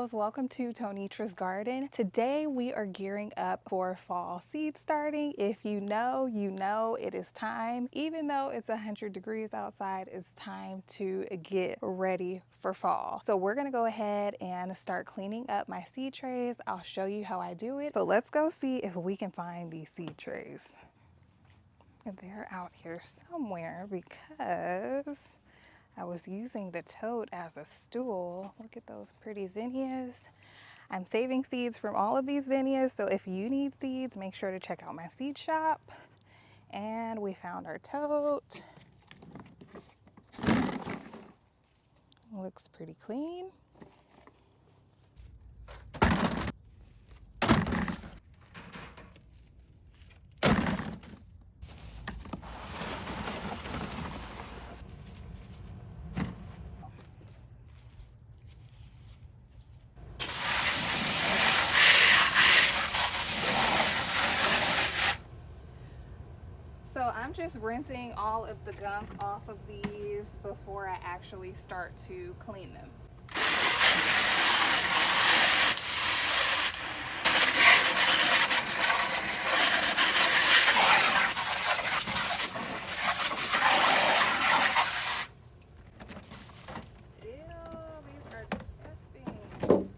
kiddos, welcome to Tonitra's Garden. Today we are gearing up for fall seed starting. If you know, you know it is time. Even though it's 100 degrees outside, it's time to get ready for fall. So we're gonna go ahead and start cleaning up my seed trays. I'll show you how I do it. So let's go see if we can find these seed trays. They're out here somewhere because I was using the tote as a stool. Look at those pretty zinnias. I'm saving seeds from all of these zinnias, so if you need seeds, make sure to check out my seed shop. And we found our tote. Looks pretty clean. So I'm just rinsing all of the gunk off of these before I actually start to clean them. Ew, these are disgusting.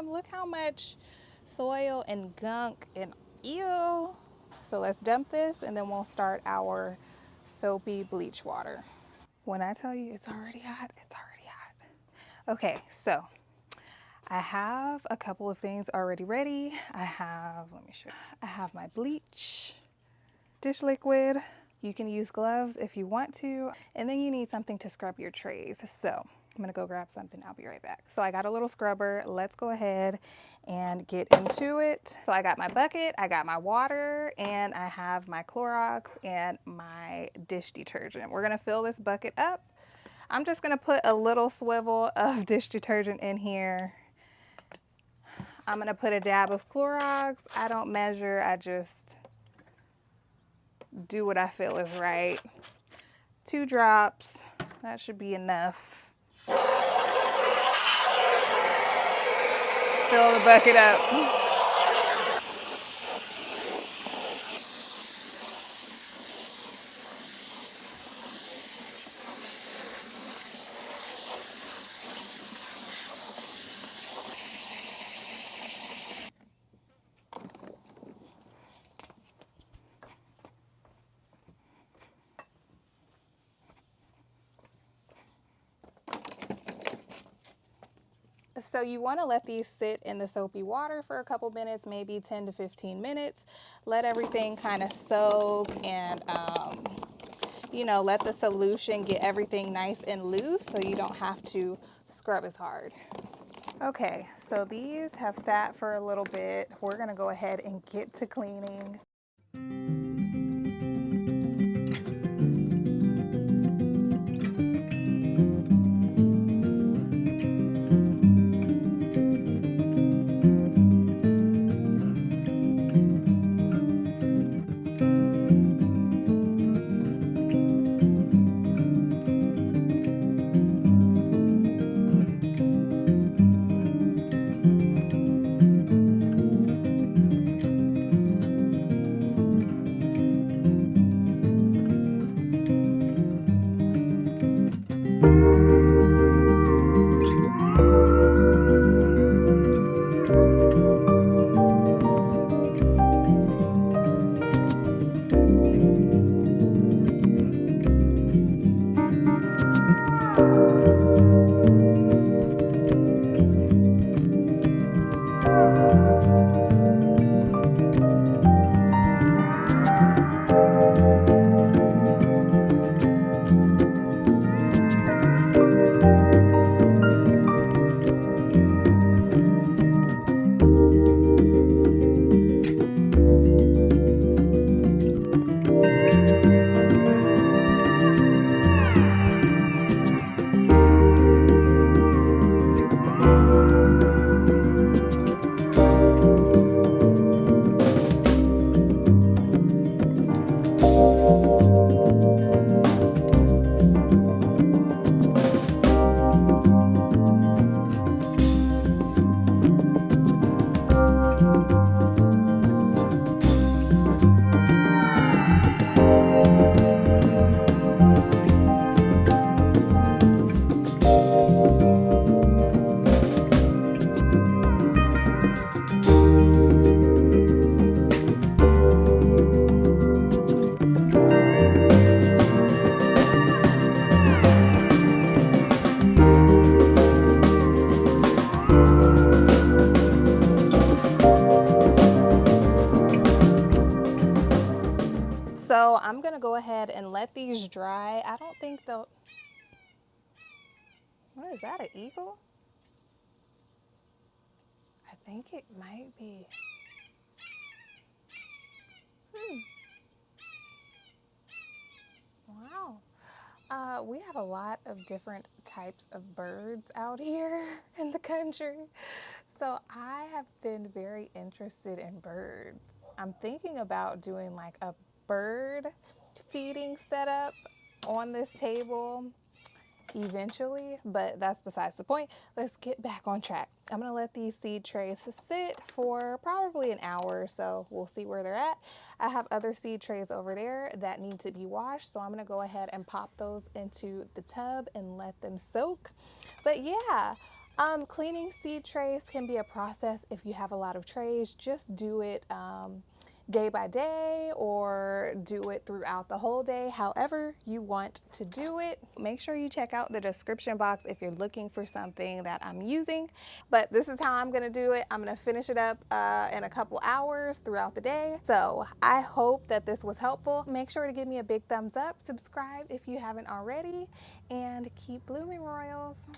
Look how much soil and gunk and ew. So let's dump this and then we'll start our soapy bleach water. When I tell you it's already hot, it's already hot. Okay, so I have a couple of things already ready. Let me show you. I have my bleach, dish liquid. You can use gloves if you want to. And then you need something to scrub your trays. So I'm gonna go grab something, I'll be right back. So I got a little scrubber. Let's go ahead and get into it. So I got my bucket, I got my water, and I have my Clorox and my dish detergent. We're gonna fill this bucket up. I'm just gonna put a little swivel of dish detergent in here. I'm gonna put a dab of Clorox. I don't measure, I just do what I feel is right. 2 drops, that should be enough. Fill the bucket up. So you want to let these sit in the soapy water for a couple minutes, maybe 10 to 15 minutes. Let everything kind of soak and, you know, let the solution get everything nice and loose so you don't have to scrub as hard. Okay, so these have sat for a little bit. We're going to go ahead and get to cleaning. So I'm gonna go ahead and let these dry. I don't think they'll, what is that, an eagle? I think it might be. Wow. We have a lot of different types of birds out here in the country. So I have been very interested in birds. I'm thinking about doing like a bird feeding setup on this table eventually, but that's besides the point. Let's get back on track. I'm gonna let these seed trays sit for probably an hour or so. We'll see where they're at. I have other seed trays over there that need to be washed, so I'm gonna go ahead and pop those into the tub and let them soak. But yeah, cleaning seed trays can be a process if you have a lot of trays. Just do it day by day or do it throughout the whole day, however you want to do it. Make sure you check out the description box if you're looking for something that I'm using. But this is how I'm gonna do it. I'm gonna finish it up in a couple hours throughout the day. So I hope that this was helpful. Make sure to give me a big thumbs up, subscribe if you haven't already, and keep blooming, Royals.